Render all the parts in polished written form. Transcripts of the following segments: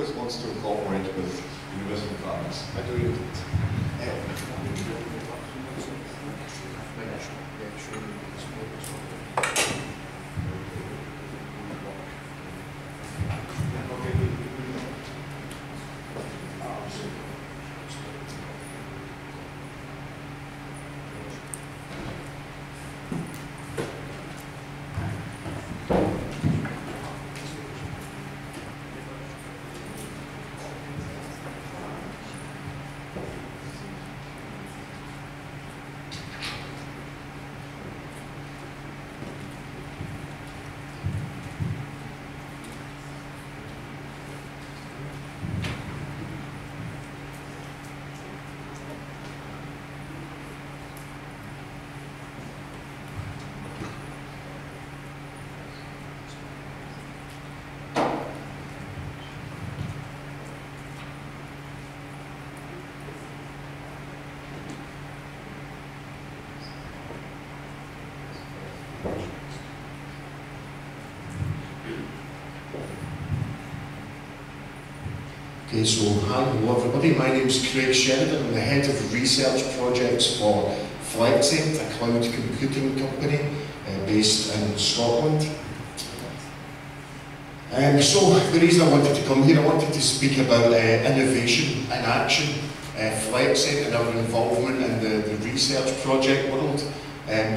always wants to cooperate with university partners. I do indeed. Okay, so hello everybody, my name is Craig Sheridan. I'm the head of research projects for Flexiant, a cloud computing company based in Scotland. So the reason I wanted to come here, I wanted to speak about innovation in action, Flexiant and our involvement in the research project world.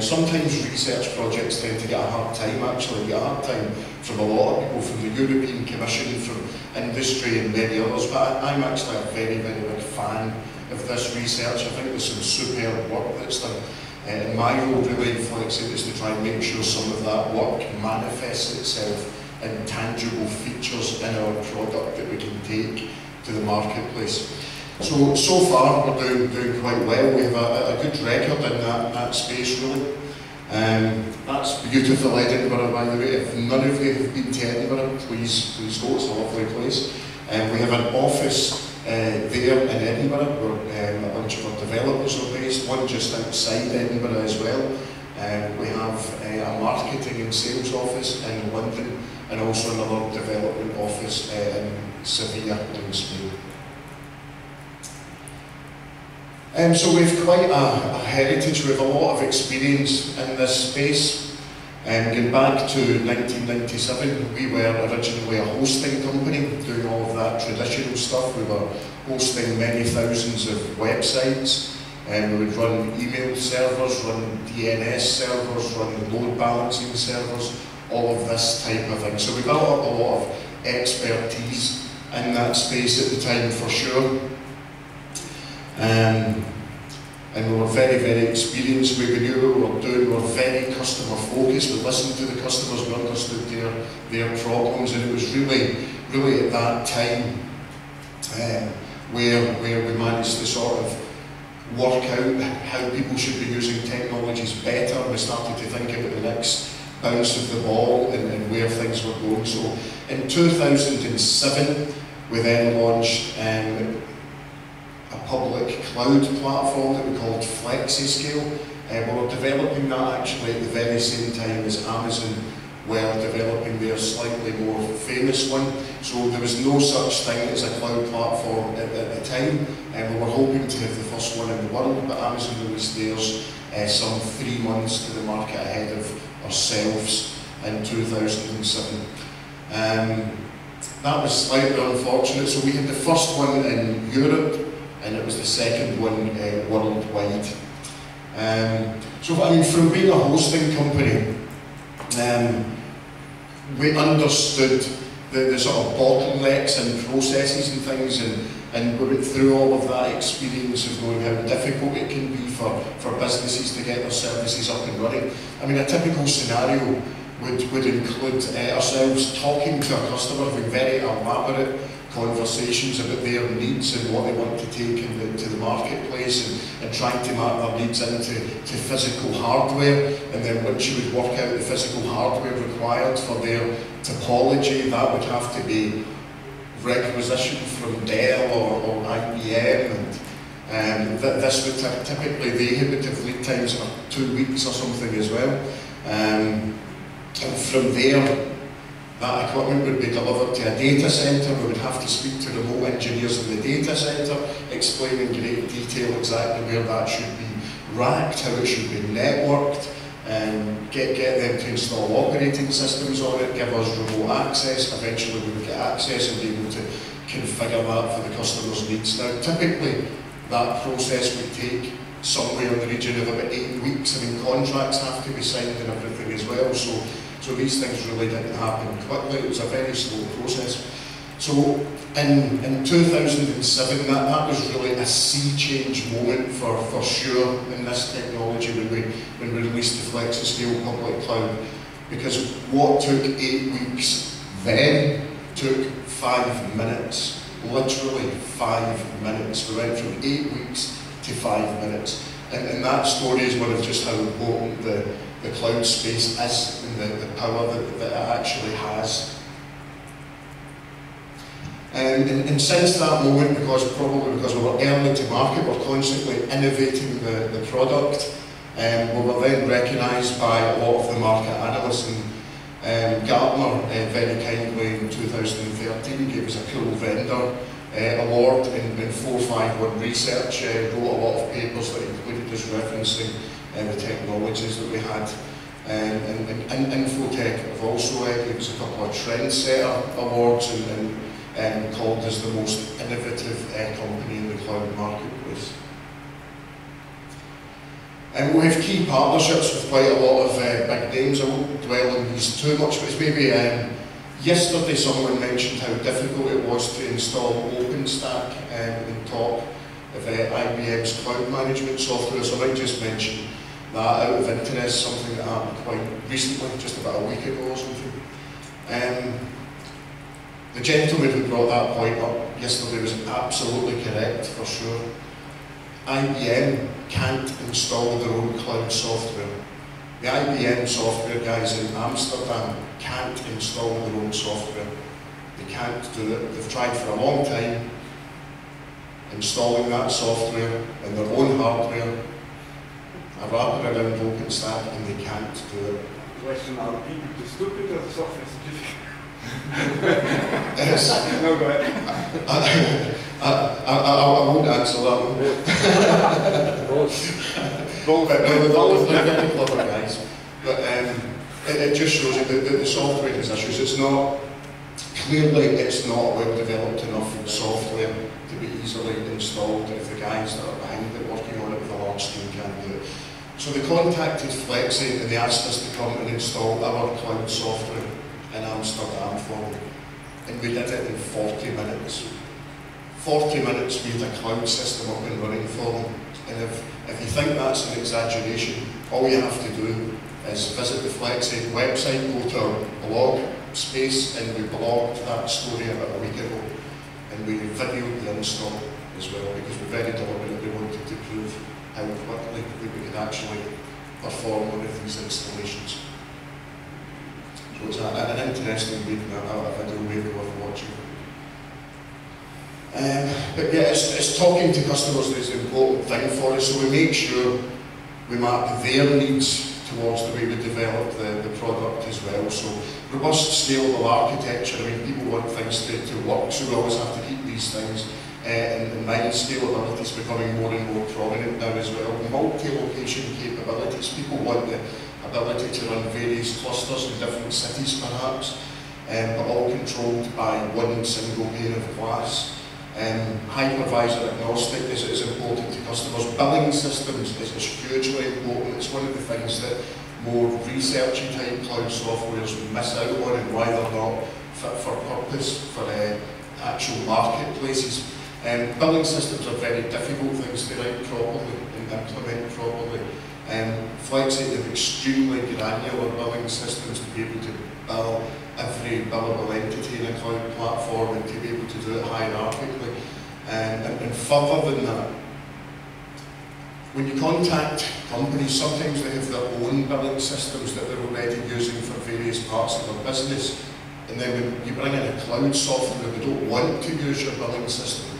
Sometimes research projects tend to get a hard time, actually, get a hard time from a lot of people, from the European Commission, from industry and many others, but I'm actually a very, very big fan of this research. I think there's some superb work that's done. And my role really in Flexiant is to try and make sure some of that work manifests itself in tangible features in our product that we can take to the marketplace. So far we're doing quite well. We have a good record in that space, really. That's beautiful Edinburgh, by the way. If none of you have been to Edinburgh, please go, it's a lovely place. We have an office there in Edinburgh where a bunch of our developers are based, one just outside Edinburgh as well. We have a marketing and sales office in London and also another development office in Sevilla in Spain. So we have quite a heritage, we have a lot of experience in this space. Going back to 1997, we were originally a hosting company, doing all of that traditional stuff. We were hosting many thousands of websites, and we would run email servers, run DNS servers, run load balancing servers, all of this type of thing. So we built up a lot of expertise in that space at the time, for sure. And we were very, very experienced. We knew what we were doing. We were very customer focused. We listened to the customers, we understood their problems, and it was really at that time where we managed to sort of work out how people should be using technologies better. We started to think about the next bounce of the ball and where things were going. So in 2007, we then launched a public cloud platform that we called FlexiScale. We were developing that actually at the very same time as Amazon were developing their slightly more famous one. So there was no such thing as a cloud platform at the time. We were hoping to have the first one in the world, but Amazon released theirs some 3 months to the market ahead of ourselves in 2007. That was slightly unfortunate. So we had the first one in Europe, and it was the second one worldwide. So I mean, from being a hosting company, we understood the sort of bottlenecks and processes and things, and we went through all of that experience of knowing how difficult it can be for businesses to get their services up and running. I mean, a typical scenario would include ourselves talking to a customer, having very elaborate conversations about their needs and what they want to take to the marketplace, and trying to map their needs into physical hardware, and then once you would work out the physical hardware required for their topology, that would have to be requisitioned from Dell or IBM, and this would typically, the inhibitive lead times are 2 weeks or something as well. And from there, That equipment would be delivered to a data centre. We would have to speak to remote engineers in the data centre, explain in great detail exactly where that should be racked, how it should be networked, get them to install operating systems on it, give us remote access. Eventually we would get access and be able to configure that for the customer's needs. Now typically that process would take somewhere in the region of about 8 weeks. I mean, contracts have to be signed and everything as well, so these things really didn't happen quickly. It was a very slow process. So in 2007, that was really a sea change moment for sure in this technology when we released the FlexiScale public cloud, because what took 8 weeks then took 5 minutes, literally 5 minutes. We went from 8 weeks to 5 minutes. And that story is one of just how important the cloud space is and the power that it actually has. And since that moment, probably because we were early to market, we're constantly innovating the product. We were then recognised by a lot of the market analysts, and Gartner very kindly in 2013 gave us a cool vendor award in 451 Research, wrote a lot of papers that included us referencing the technologies that we had. And Infotech have also given us a couple of Trendsetter awards and called us the most innovative company in the cloud marketplace. And we have key partnerships with quite a lot of big names. I won't dwell on these too much, but it's maybe yesterday someone mentioned how difficult it was to install OpenStack on top of IBM's cloud management software, so I might just mention that out of interest, something that happened quite recently, just about a week ago or something. The gentleman who brought that point up yesterday was absolutely correct, for sure. IBM can't install their own cloud software. The IBM software guys in Amsterdam can't install their own software. They can't do it. They've tried for a long time installing that software in their own hardware, wrap it around OpenStack, and they can't do it. Question, are people too stupid or the software is difficult? Yes. No, go ahead. I won't answer that one. Both. They're very clever guys. But it just shows you that the software has issues. It's not, clearly it's not well developed enough software to be easily installed if the guys that are behind it working on it with a large team can't do it. So they contacted Flexiant and they asked us to come and install our cloud software in Amsterdam for them. And we did it in 40 minutes. 40 minutes we had a cloud system up and running for them. And if you think that's an exaggeration, all you have to do is visit the Flexiant website, go to our blog space, and we blogged that story about a week ago. And we videoed the install as well, because we very deliberately wanted to prove how quickly we could actually perform one of these installations. So it's an interesting read and a video maybe worth watching. But yeah, it's talking to customers that is the important thing for us, so we make sure we map their needs towards the way we develop the product as well. So robust, scalable architecture, I mean, people want things to work, so we always have to keep these things in mind. Scalability is becoming more and more prominent now as well. Multi-location capabilities, people want the ability to run various clusters in different cities perhaps, but all controlled by one single pane of glass. Hypervisor agnostic is important to customers. Billing systems is hugely important. It's one of the things that more researchy type cloud softwares miss out on, and why they're not fit for purpose for actual marketplaces. Billing systems are very difficult things to write properly and implement properly. Flexiant have extremely granular billing systems to be able to bill every billable entity in a cloud platform and to be able to do it hierarchically. And further than that, when you contact companies, sometimes they have their own billing systems that they're already using for various parts of their business. And then when you bring in a cloud software, they don't want to use your billing system.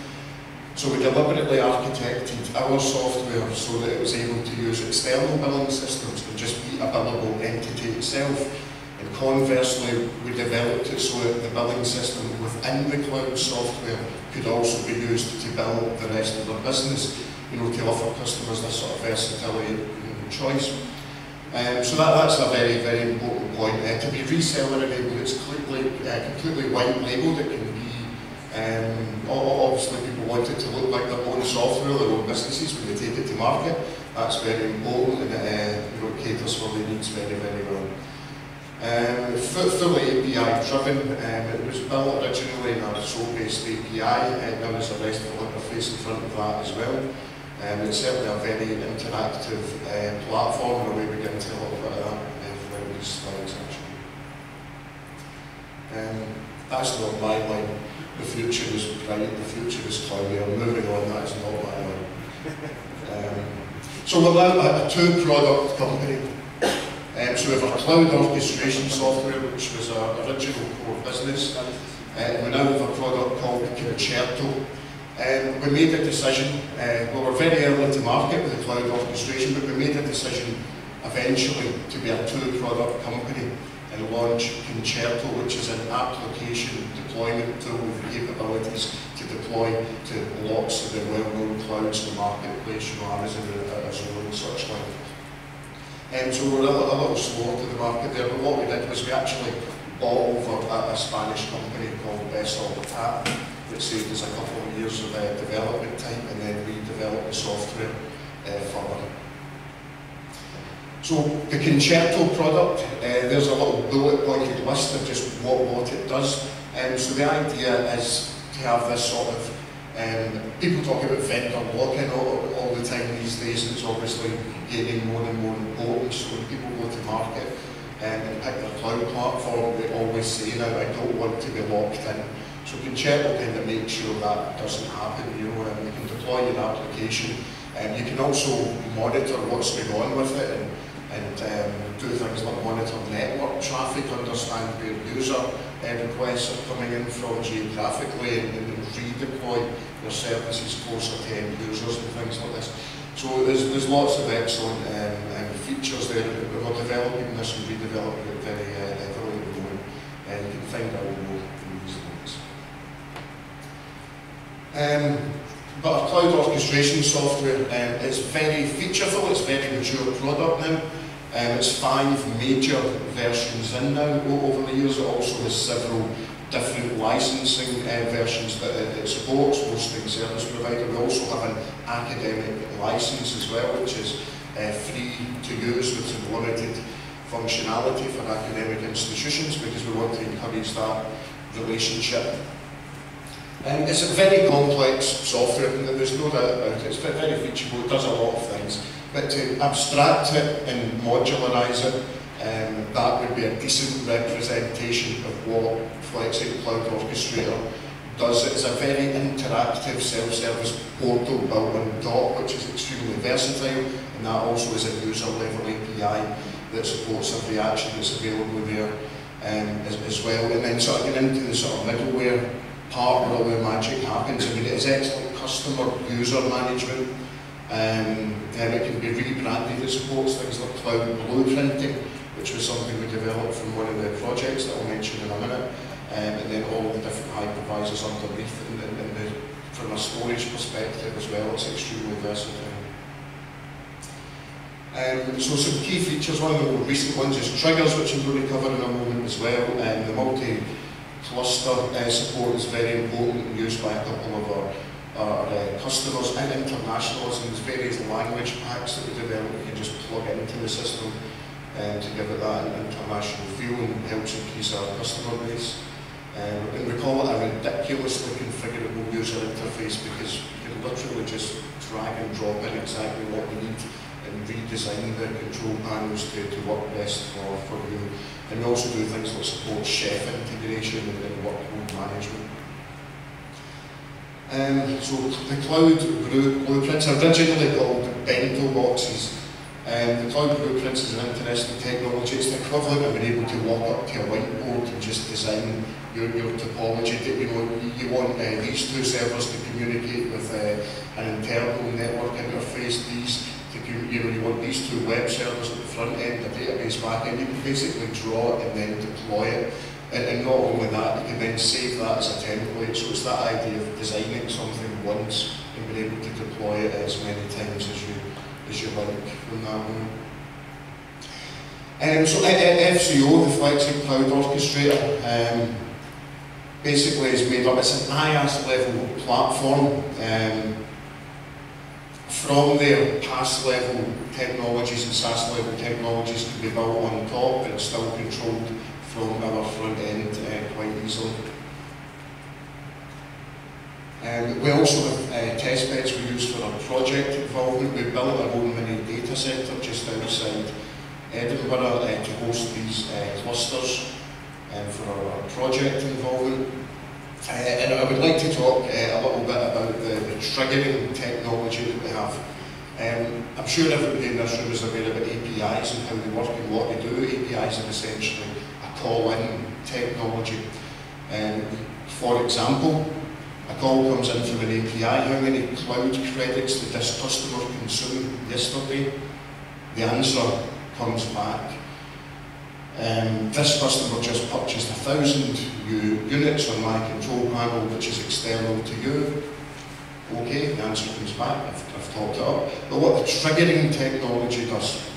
So we deliberately architected our software so that it was able to use external billing systems and just be a billable entity itself. And conversely, we developed it so that the billing system within the cloud software could also be used to build the rest of their business, you know, to offer customers this sort of versatility and choice. So that's a very, very important point. To be reseller enabled, it's completely white labelled. It can be, obviously people want it to look like their own software, their own businesses when they take it to market. That's very important, and you know, caters for their needs very, very well. Fully API driven, it was built originally in a SOAP-based API, and now there's a RESTful interface in front of that as well. It's certainly a very interactive platform, and we'll begin to look at that throughout these slides actually. That's not my line. The future is bright, the future is cloudy. I'm moving on, that's not my line. So we're now a two-product company. So we have our cloud orchestration software, which was our original core business. We now have a product called Concerto. We made a decision, we were very early to market with the cloud orchestration, but we made a decision eventually to be a two-product company and launch Concerto, which is an application deployment tool with capabilities to deploy to lots of the well-known clouds in the marketplace, you know, Amazon, Azure and such like. So we're a little slower to the market there, but what we did was we actually bought over a Spanish company called Bessel Tap, which saved us a couple of years of development time, and then we developed the software further. So the Concerto product, there's a little bullet pointed list of just what it does. So the idea is to have this sort of, people talk about vendor lock-in all the time these days, and it's obviously gaining more and more importance. So when people go to market and pick their cloud platform, they always say, now I don't want to be locked in. So Concerto kind of makes sure that doesn't happen. You know, you can deploy your application, and you can also monitor what's going on with it, and do things like monitor network traffic, understand where user requests are coming in from geographically, and redeploy your services closer to end users and things like this. So there's lots of excellent features there. We're developing this and redeveloping it very heavily at the moment, and you can find out more in these links. But our cloud orchestration software is very featureful, it's a very mature product now. It's 5 major versions in now over the years. It also has several different licensing versions that it supports, hosting service provider. We also have an academic license as well, which is free to use with some limited functionality for academic institutions, because we want to encourage that relationship. It's a very complex software, and there's no doubt about it. It's very featureable, it does a lot of things. But to abstract it and modularise it, that would be a decent representation of what Flexiant Cloud Orchestrator does. It's a very interactive self-service portal built on Dot, which is extremely versatile, and that also is a user-level API that supports every action that's available there as well. And then sort of getting into the sort of middleware part where all the magic happens. I mean, it is excellent customer user management. It can be rebranded. It supports things like cloud blueprinting, which was something we developed from one of the projects that I'll mention in a minute, and then all the different hypervisors underneath, and from a storage perspective as well, it's extremely versatile. So some key features, one of the more recent ones is triggers, which I'm going to cover in a moment as well. The multi-cluster support is very important and used by a couple of our customers, and internationalism. There's various language packs that we develop. You can just plug it into the system to give it that international feel, and helps increase our customer base. And we call it a ridiculously configurable user interface, because you can literally just drag and drop in exactly what we need and redesign the control panels to work best for you. And we also do things like support chef integration and workload management. So the cloud blueprints are originally called bento boxes. The cloud blueprints is an interesting technology. It's the equivalent of being able to walk up to a whiteboard and just design your topology. That, you know, you want these two servers to communicate with an internal network interface, these you want these two web servers at the front end, the database back end. You can basically draw it and then deploy it. And not only that, you can then save that as a template. So it's that idea of designing something once and being able to deploy it as many times as you like from that one. So FCO, the Flexiant Cloud Orchestrator, basically is made up, it's an IaaS level platform. From there, PaaS level technologies and SaaS level technologies can be built on top, but it's still controlled from our front end quite easily. We also have test beds we use for our project involvement. We built our own mini data centre just outside Edinburgh to host these clusters for our project involvement. And I would like to talk a little bit about the triggering technology that we have. I'm sure everybody in this room is aware about APIs and how they work and what they do. APIs are essentially a call-in technology. For example, a call comes in from an API. How many cloud credits did this customer consume yesterday? The answer comes back. This customer just purchased 1,000 units on my control panel, which is external to you. Okay, the answer comes back, I've talked it up. But what the triggering technology does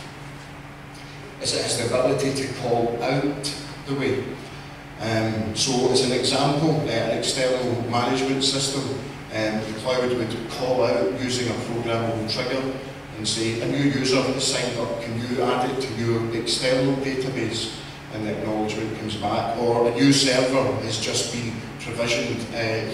is it has the ability to call out the way. So as an example, an external management system, the cloud would call out using a programmable trigger and say, a new user has signed up, can you add it to your external database? And the acknowledgement comes back. Or a new server has just been provisioned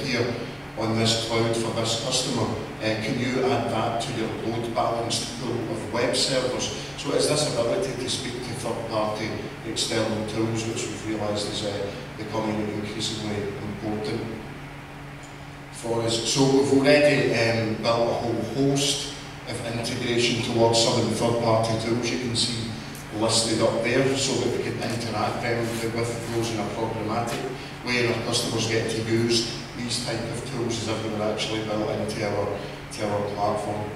here on this cloud for this customer. Can you add that to your load balanced pool of web servers? So it's this ability to speak to third-party external tools, which we've realised is becoming increasingly important for us. So we've already built a whole host of integration towards some of the third-party tools you can see listed up there, so that we can interact with those in a programmatic way, and our customers get to use these type of tools as if they were actually built into our platform.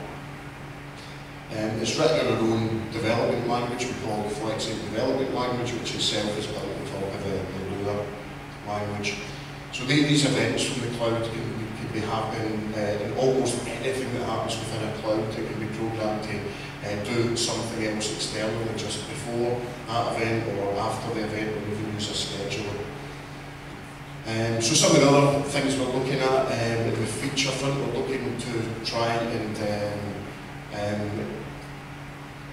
It's written in our own development language. We call it Flexiant Development Language, which itself is built on top of the Lua language. So these events from the cloud can be happening in almost anything that happens within a cloud. It can be programmed to do something else externally just before that event or after the event, when we can use a scheduler. So some of the other things we're looking at in the feature front, we're looking to try and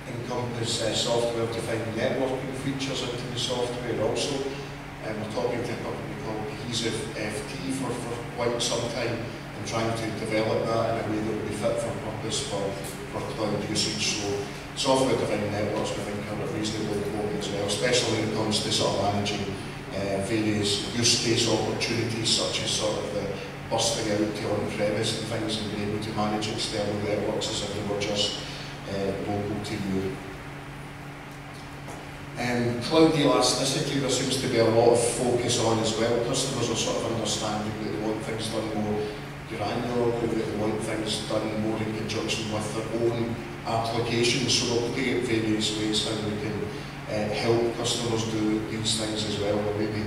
encompass software-defined networking features into the software also. We're talking to a company called Cohesive FT for quite some time, and trying to develop that in a way that will be fit for purpose for cloud usage. So software-defined networks, we think, are reasonably important as well, especially when it comes to sort of managing various use case opportunities, such as sort of the busting out to on-premise and things, and being able to manage external networks as if they were just local to you. Cloud elasticity, there seems to be a lot of focus on as well. Customers are sort of understanding that they want things done more granularly, that they want things done more in conjunction with their own applications. So we're looking at various ways how we can help customers do these things as well. We'll maybe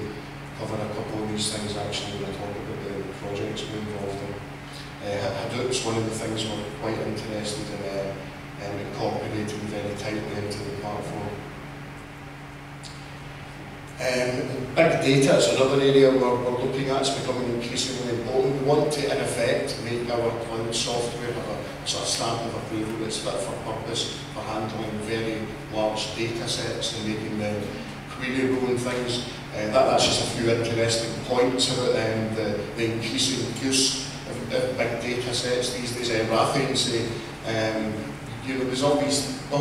cover a couple of these things actually when I talk about the projects we're involved in. Hadoop's one of the things we're quite interested in incorporating very tightly into the platform. Big data is another area we're looking at. It's becoming increasingly important. We want to, in effect, make our cloud software have a sort of stamp of approval that's fit for purpose for handling very large data sets and making them queryable and things. That's just a few interesting points about the increasing use of big data sets these days. Rathian say, there's all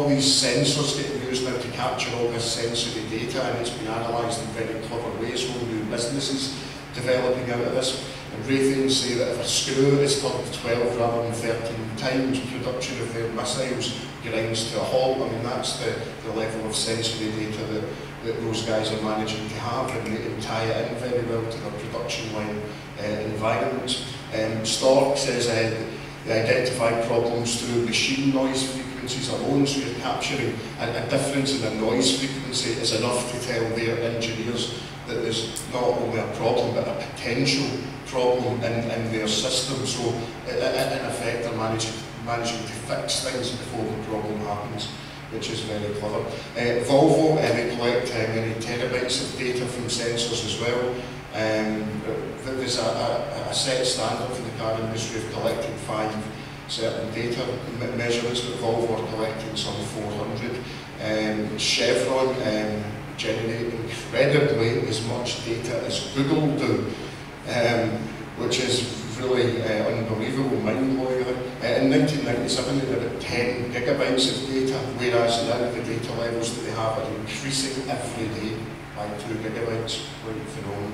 these sensors getting used now to capture all this sensory data, and it's been analysed in very clever ways. Whole new businesses developing out of this. And Rathian say that if a screw is turned 12 rather than 13 times, production of their missiles grinds to a halt. I mean, that's the level of sensory data that those guys are managing to have, and they can tie it in very well to their production line environments. Stork says they identify problems through machine noise frequency. frequencies alone, so you're capturing a difference in the noise frequency is enough to tell their engineers that there's not only a problem but a potential problem in their system. So in effect they're managing to fix things before the problem happens, which is very clever. Volvo, they collect many terabytes of data from sensors as well. There's a set standard for the car industry of collecting 5 certain data measurements, but Volvo are collecting some 400. Chevron generate incredibly as much data as Google do, which is really unbelievable, mind-blowing. In 1997 they had about 10 gigabytes of data, whereas now the data levels that they have are increasing every day by 2 gigabytes, quite phenomenal.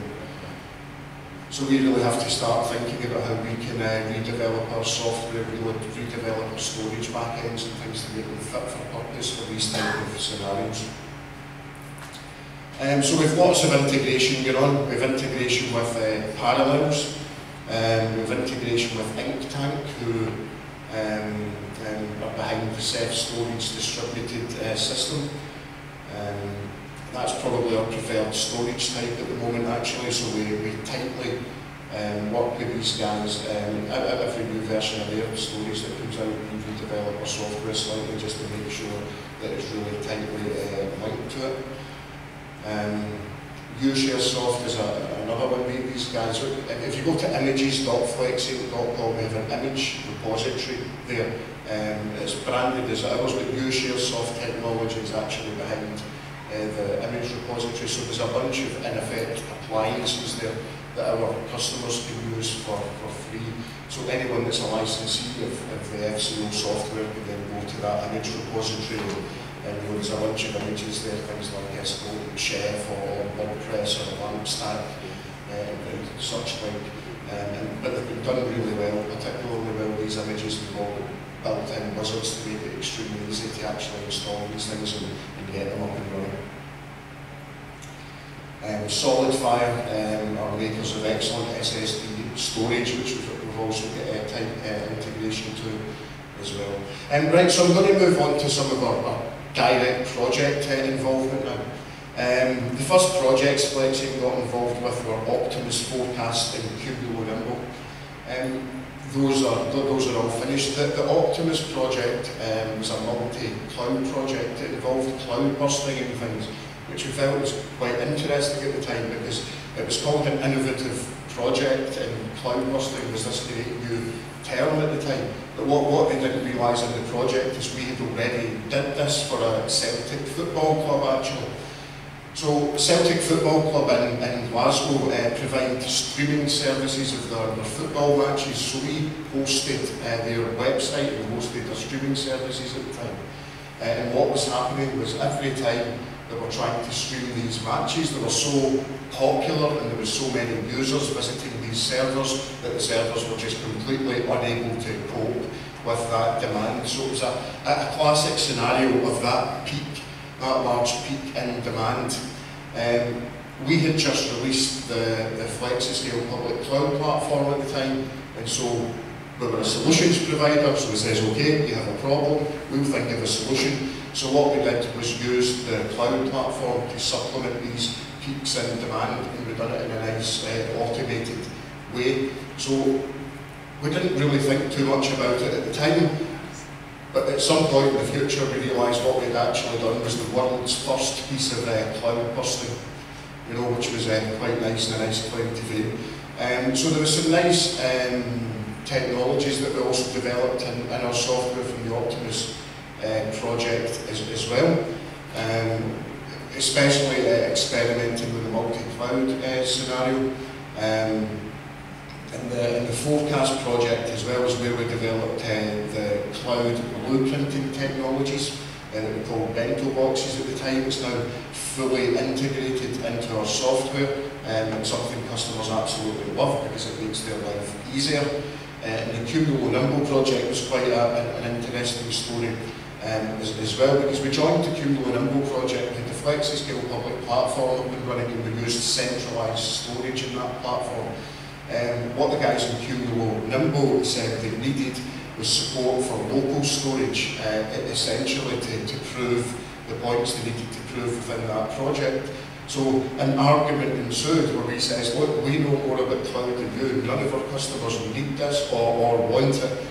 So we really have to start thinking about how we can redevelop our software, redevelop our storage backends and things to make them fit for purpose for these type of scenarios. So we've lots of integration going on. We've integration with Parallels, we've integration with InkTank, who are behind the self-storage distributed system. That's probably our preferred storage type at the moment actually, so we tightly work with these guys. Every new version of their storage that comes out, we redevelop our software slightly just to make sure that it's really tightly linked to it. SummerSOC is another one. These guys, if you go to images.flexiant.com, we have an image repository there. It's branded as ours, but SummerSOC technology is actually behind the image repository. So there's a bunch of, in effect, appliances there that our customers can use for free. So anyone that's a licensee of the FCO software can then go to that image repository. And there's a bunch of images there, things like a Golden Chef or a bug press or a lamp stack and such like. But they've been done really well, particularly well, these images. We've all built-in wizards to make it extremely easy to actually install these things and get them up and running. SolidFire are makers of excellent SSD storage, which we've also got type integration to as well. Right, so I'm going to move on to some of our direct project involvement now. The first projects Flexiant got involved with were Optimus Forecast and Cumulonimbus. Those are all finished. The Optimus project was a multi-cloud project. It involved cloud busting and things, which we felt was quite interesting at the time because it was called an innovative project, and cloud busting was this great new term at the time. But what they didn't realise in the project is we had already did this for a Celtic football club actually. So Celtic Football Club in Glasgow provide streaming services of their football matches, so we hosted their website and hosted their streaming services at the time. And what was happening was every time that we're trying to stream these matches, they were so popular and there were so many users visiting these servers that the servers were just completely unable to cope with that demand. So it was a classic scenario of that peak, that large peak in demand. We had just released the FlexiScale public cloud platform at the time, and so we were a solutions provider, so we says, okay, you have a problem, we'll think of a solution. So what we did was use the cloud platform to supplement these peaks in demand, and we've done it in a nice automated way. So we didn't really think too much about it at the time, but at some point in the future we realised what we'd actually done was the world's first piece of cloud busting, you know, which was quite nice and a nice claim to fame. So there were some nice technologies that we also developed in our software from the Optimus project as well, especially experimenting with the multi-cloud scenario. In the Forecast project as well is where we developed the cloud blueprinting technologies that we called bento boxes at the time. It's now fully integrated into our software, and something customers absolutely love because it makes their life easier. And the Cumulonimbus project was quite an interesting story as well, because we joined the Cumulonimbus project with the FlexiScale public platform up and running, and we used centralised storage in that platform. What the guys in Cumulonimbus said they needed was support for local storage, essentially to prove the points they needed to prove within that project. So an argument ensued where we says, look, we know more about cloud than you, none of our customers need this or want it.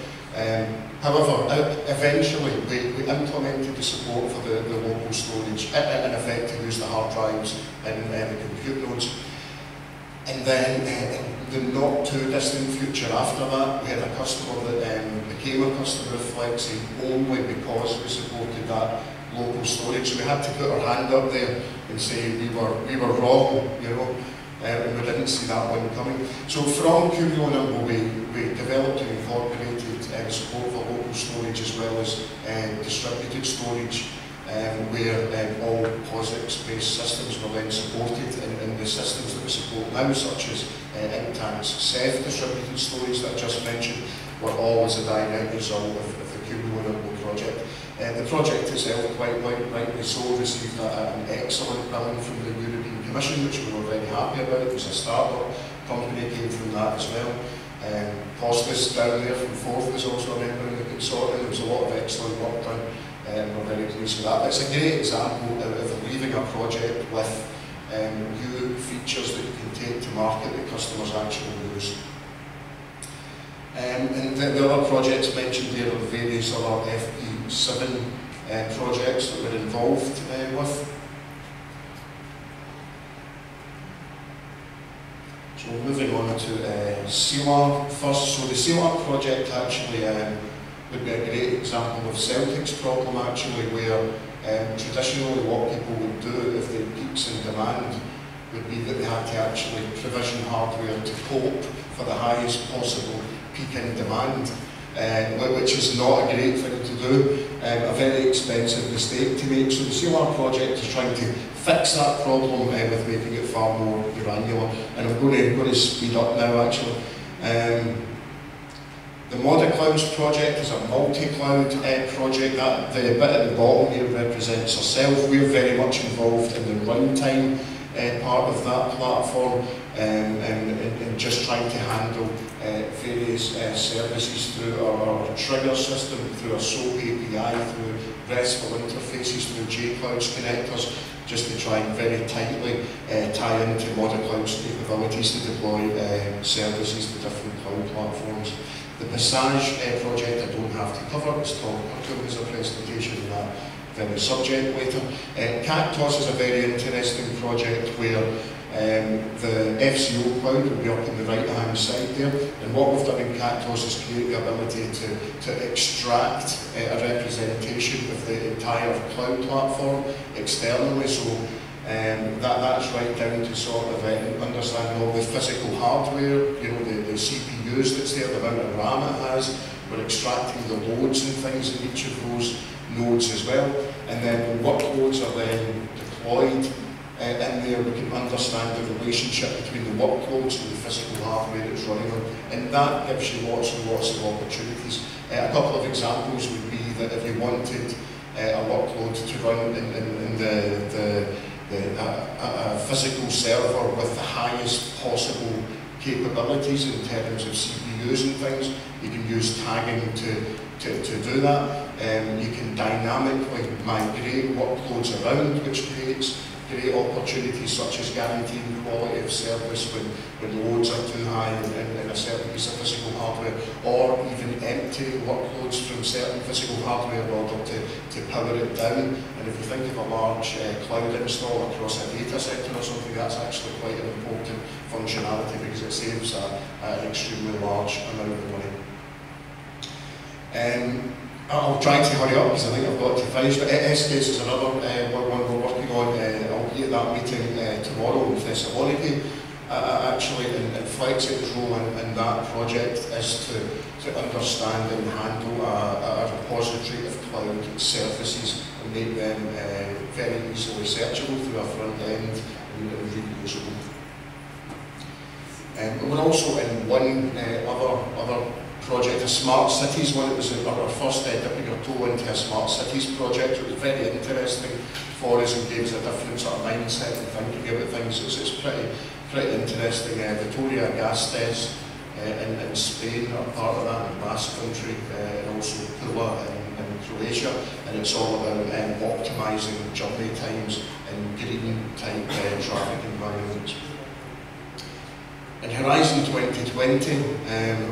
However, eventually we implemented the support for the local storage, in effect to use the hard drives in the compute nodes. And then in the not too distant future after that, we had a customer that became a customer of Flexiant only because we supported that local storage. So we had to put our hand up there and say we were wrong, you know, and we didn't see that one coming. So from Cumulonimbus we developed and incorporated support for local storage as well as distributed storage, where all POSIX-based systems were then supported, and the systems that we support now, such as Intact's Ceph distributed storage that I just mentioned, were all as a direct result of the Cumulonimbus project. The project itself, quite rightly so, received an excellent billing from the European Commission, which we were very happy about. It was a startup company, came from that as well. Postus down there from Forth was also a member of the consortium. There was a lot of excellent work done, and we're very pleased with that. It's a great example of leaving a project with new features that you can take to market that customers actually use. And the other projects mentioned there are various other FP7 projects that we're involved with. So moving on to CLR first. So the CLR project actually would be a great example of Celtic's problem actually, where traditionally what people would do if they had peaks in demand would be that they had to actually provision hardware to cope for the highest possible peak in demand, which is not a great thing to do, a very expensive mistake to make. So the CLR project is trying to fix that problem with making it far more granular. And I'm going to speed up now actually. The ModiClouds project is a multi-cloud project. That the bit at the bottom here represents ourselves. We're very much involved in the runtime part of that platform, and just trying to handle various services through our trigger system, through our SOAP API, through RESTful interfaces, through JClouds connectors, just to try and very tightly tie into ModiCloud's capabilities to deploy services to different cloud platforms. The Passage project I don't have to cover, it's Tom Kirkhill has a presentation on that very subject later. Cactus is a very interesting project where the FCO cloud will be up on the right hand side there, and what we've done in Cactus is create the ability to extract a representation of the entire cloud platform externally. So that's right down to sort of understanding all the physical hardware, you know, the CPUs that's there, the amount of RAM it has. We're extracting the loads and things in each of those nodes as well, and then when workloads are then deployed in there, we can understand the relationship between the workloads and the physical hardware it's running on, and that gives you lots and lots of opportunities. A couple of examples would be that if you wanted a workload to run in a physical server with the highest possible capabilities in terms of CPUs and things, you can use tagging to do that. You can dynamically migrate workloads around, which creates great opportunities such as guaranteeing quality of service when loads are too high in a certain piece of physical hardware, or even emptying workloads from certain physical hardware in order to power it down. And if you think of a large cloud install across a data center or something, that's actually quite an important functionality because it saves an extremely large amount of money. I'll try to hurry up because I think I've got to finish, but S-Case is another one we're working on. I'll be at that meeting tomorrow in Thessaloniki. Actually, and Flexiant's role in that project is to understand and handle a repository of cloud services and make them very easily searchable through a front end and reusable. We're also in one other project, a Smart Cities one. It was our first dipping our toe into a Smart Cities project. It was very interesting for us and gave us a different sort of mindset and thinking about things. It's pretty interesting. Victoria Gasteiz in Spain are part of that, in Basque Country, and also Pula in Croatia, and it's all about optimising journey times in green type traffic environments. In Horizon 2020,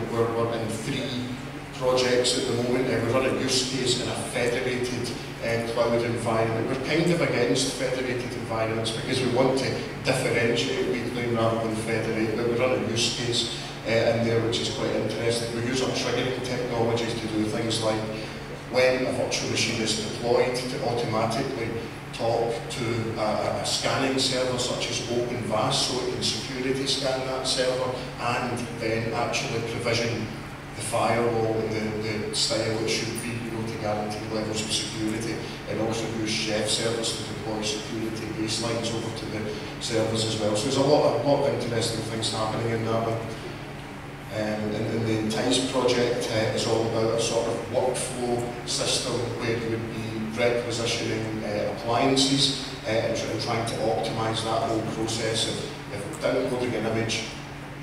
we're in 3 projects at the moment. We run a use case in a federated cloud environment. We're kind of against federated environments because we want to differentiate weekly rather than federate, but we run a use case in there which is quite interesting. We use our triggering technologies to do things like when a virtual machine is deployed to automatically talk to a scanning server such as OpenVAS so it can security scan that server and then actually provision the firewall in the style it should be, to guarantee levels of security, and also use chef servers to deploy security baselines over to the servers as well. So there's a lot of interesting things happening in that one. And the Entice project is all about a sort of workflow system where you would be requisitioning appliances and trying to optimise that whole process of downloading an image,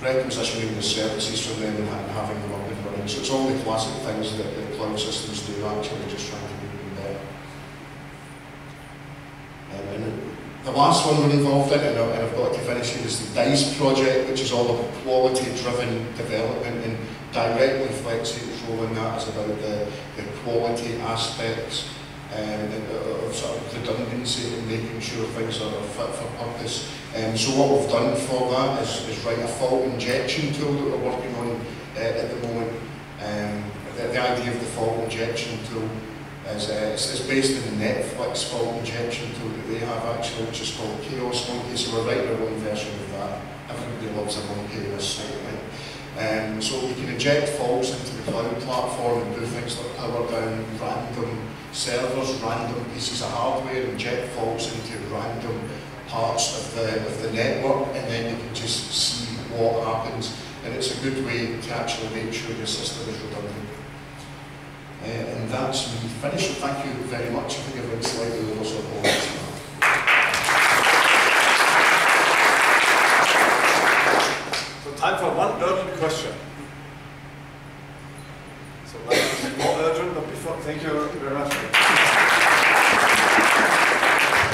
requisitioning the services from them and having them up and running. So it's all the classic things that cloud systems do, actually, just trying to make them better. And the last one we're involved in, and I've got to finish here, is the DICE project, which is all about quality-driven development, and directly Flexiant's role in that is about the quality aspects of sort of redundancy and making sure things are fit for purpose. So what we've done for that is write a fault injection tool that we're working on at the moment. The idea of the fault injection tool is it's based on the Netflix fault injection tool that they have actually, which is called Chaos Monkey. So we're writing our own version of that. Everybody loves a monkey in this site, right? So we can inject faults into the cloud platform and do things like power down random servers, random pieces of hardware, inject faults into random parts of the network, and then you can just see what happens. And it's a good way to actually make sure your system is redundant. And that's me finished. Thank you very much. I think I've been slightly over sort of all this. So time for one urgent question. So like more urgent, but before, thank you very much.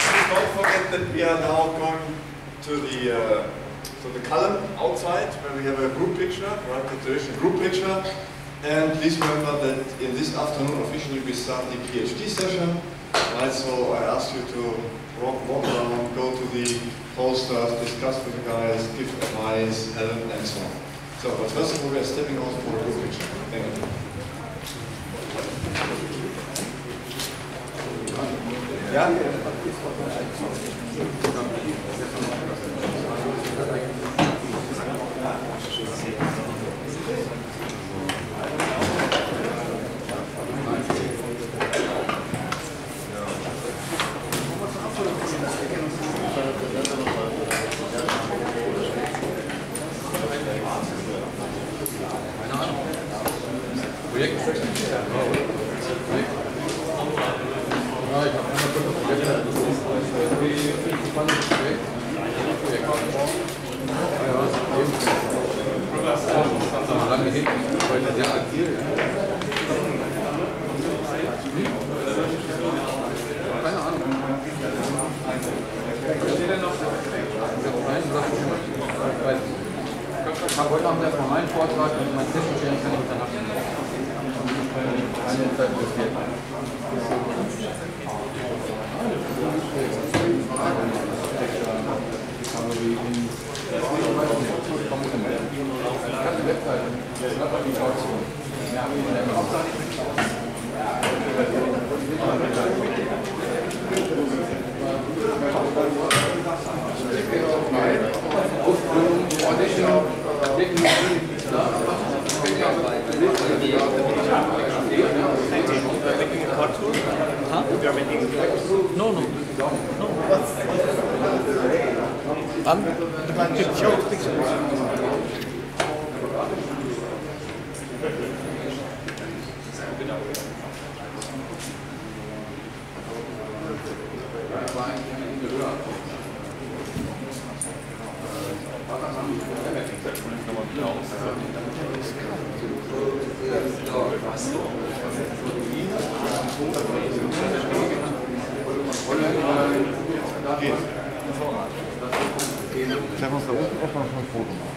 Please don't forget that we are now going to the column outside where we have a group picture, right? The traditional group picture. And please remember that in this afternoon officially we start the PhD session. Right, so I ask you to walk around, go to the posters, discuss with the guys, give advice, help, and so on. So, but first of all, we are stepping out for a group picture. Thank you. Yeah? Heute Abend erstmal meinen Vortrag und mein Zwischenstellen kann ich danach No. Treffen uns da unten auch noch ein Foto machen.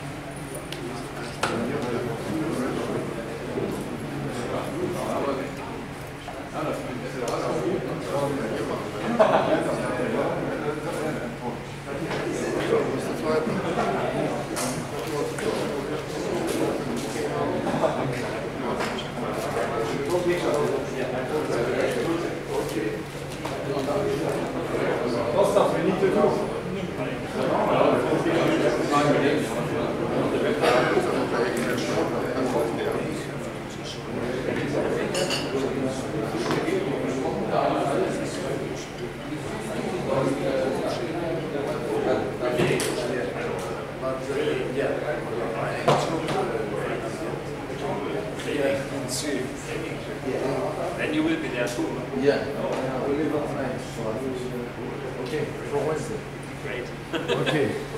Then you will be there too. Yeah. Okay, for Wednesday. Great. Okay.